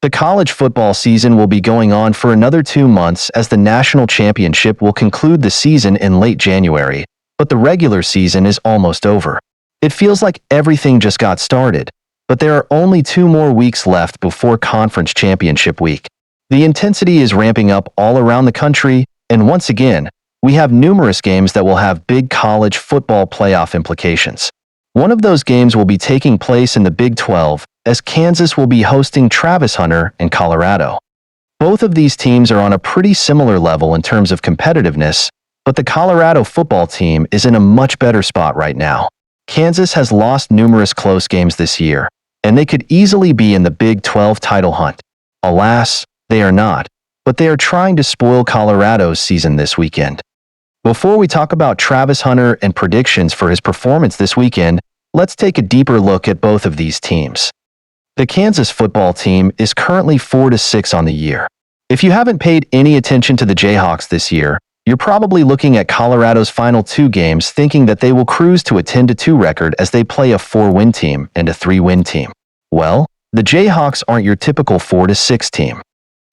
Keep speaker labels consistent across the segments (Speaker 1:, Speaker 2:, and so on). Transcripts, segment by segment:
Speaker 1: The college football season will be going on for another 2 months as the national championship will conclude the season in late January, but the regular season is almost over. It feels like everything just got started, but there are only 2 more weeks left before conference championship week. The intensity is ramping up all around the country, and once again, we have numerous games that will have big college football playoff implications. One of those games will be taking place in the Big 12, as Kansas will be hosting Travis Hunter and Colorado. Both of these teams are on a pretty similar level in terms of competitiveness, but the Colorado football team is in a much better spot right now. Kansas has lost numerous close games this year, and they could easily be in the Big 12 title hunt. Alas, they are not, but they are trying to spoil Colorado's season this weekend. Before we talk about Travis Hunter and predictions for his performance this weekend, let's take a deeper look at both of these teams. The Kansas football team is currently 4-6 on the year. If you haven't paid any attention to the Jayhawks this year, you're probably looking at Colorado's final 2 games thinking that they will cruise to a 10-2 record as they play a 4-win team and a 3-win team. Well, the Jayhawks aren't your typical 4-6 team.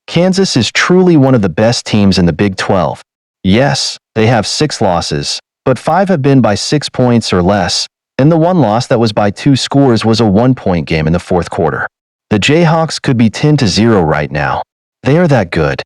Speaker 1: Kansas is truly one of the best teams in the Big 12. Yes, they have 6 losses, but 5 have been by 6 points or less, and the one loss that was by 2 scores was a 1-point game in the fourth quarter. The Jayhawks could be 10-0 right now. They are that good.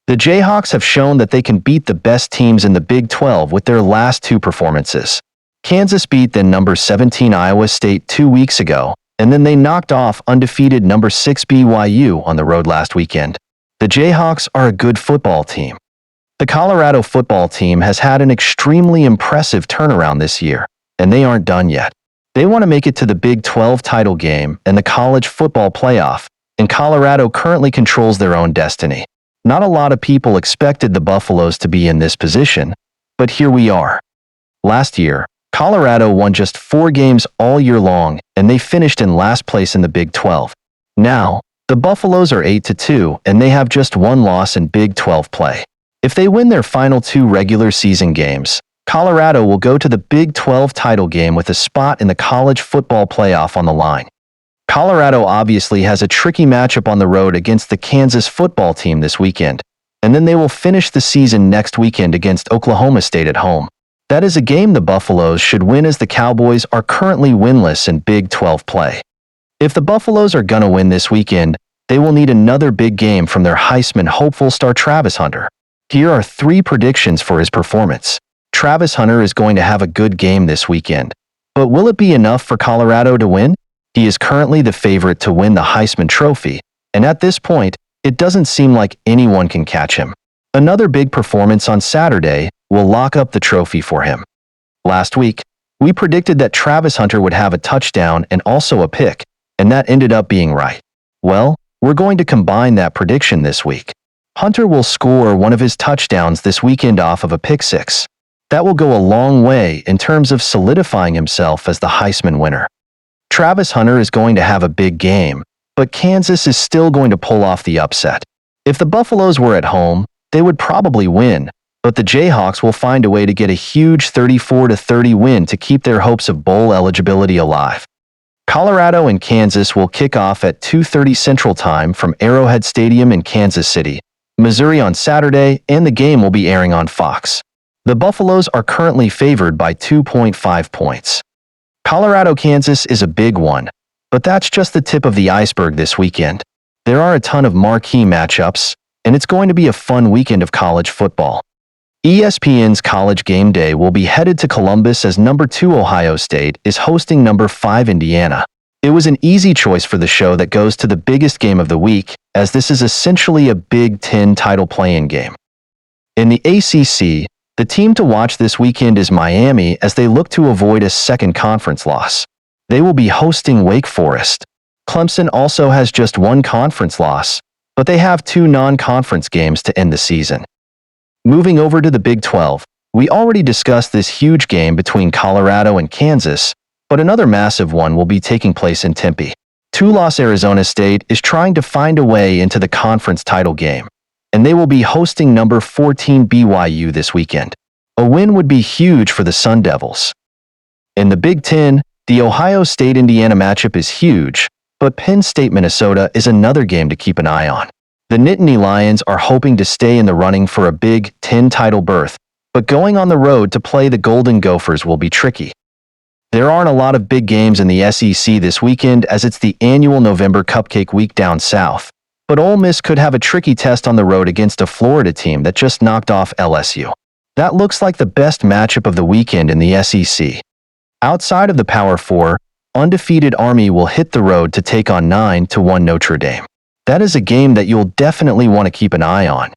Speaker 1: The Jayhawks have shown that they can beat the best teams in the Big 12 with their last 2 performances. Kansas beat the number 17 Iowa State 2 weeks ago, and then they knocked off undefeated number 6 BYU on the road last weekend. The Jayhawks are a good football team. The Colorado football team has had an extremely impressive turnaround this year, and they aren't done yet. They want to make it to the Big 12 title game and the college football playoff, and Colorado currently controls their own destiny. Not a lot of people expected the Buffaloes to be in this position, but here we are. Last year, Colorado won just 4 games all year long, and they finished in last place in the Big 12. Now, the Buffaloes are 8-2, and they have just 1 loss in Big 12 play. If they win their final 2 regular season games, Colorado will go to the Big 12 title game with a spot in the college football playoff on the line. Colorado obviously has a tricky matchup on the road against the Kansas football team this weekend, and then they will finish the season next weekend against Oklahoma State at home. That is a game the Buffaloes should win as the Cowboys are currently winless in Big 12 play. If the Buffaloes are gonna win this weekend, they will need another big game from their Heisman hopeful star Travis Hunter. Here are 3 predictions for his performance. Travis Hunter is going to have a good game this weekend, but will it be enough for Colorado to win? He is currently the favorite to win the Heisman Trophy, and at this point, it doesn't seem like anyone can catch him. Another big performance on Saturday will lock up the trophy for him. Last week, we predicted that Travis Hunter would have a touchdown and also a pick, and that ended up being right. Well, we're going to combine that prediction this week. Hunter will score one of his touchdowns this weekend off of a pick 6. That will go a long way in terms of solidifying himself as the Heisman winner. Travis Hunter is going to have a big game, but Kansas is still going to pull off the upset. If the Buffaloes were at home, they would probably win, but the Jayhawks will find a way to get a huge 34-30 win to keep their hopes of bowl eligibility alive. Colorado and Kansas will kick off at 2:30 Central Time from Arrowhead Stadium in Kansas City, Missouri on Saturday, and the game will be airing on Fox. The Buffaloes are currently favored by 2.5 points. Colorado-Kansas is a big one, but that's just the tip of the iceberg this weekend. There are a ton of marquee matchups, and it's going to be a fun weekend of college football. ESPN's College Game Day will be headed to Columbus as number 2 Ohio State is hosting number 5 Indiana. It was an easy choice for the show that goes to the biggest game of the week, as this is essentially a Big 10 title play-in game. In the ACC, the team to watch this weekend is Miami as they look to avoid a second conference loss. They will be hosting Wake Forest. Clemson also has just 1 conference loss, but they have 2 non-conference games to end the season. Moving over to the Big 12, we already discussed this huge game between Colorado and Kansas, but another massive one will be taking place in Tempe. 2-loss Arizona State is trying to find a way into the conference title game, and they will be hosting number 14 BYU this weekend. A win would be huge for the Sun Devils. In the Big 10, the Ohio State-Indiana matchup is huge, But Penn State, Minnesota is another game to keep an eye on. The Nittany Lions are hoping to stay in the running for a Big Ten title berth, but going on the road to play the Golden Gophers will be tricky. There aren't a lot of big games in the SEC this weekend as it's the annual November Cupcake Week down south, but Ole Miss could have a tricky test on the road against a Florida team that just knocked off LSU. That looks like the best matchup of the weekend in the SEC. Outside of the Power Four, undefeated Army will hit the road to take on 9-1 Notre Dame. That is a game that you'll definitely want to keep an eye on.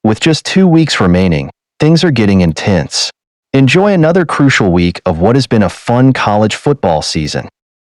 Speaker 1: With just 2 weeks remaining, things are getting intense. Enjoy another crucial week of what has been a fun college football season.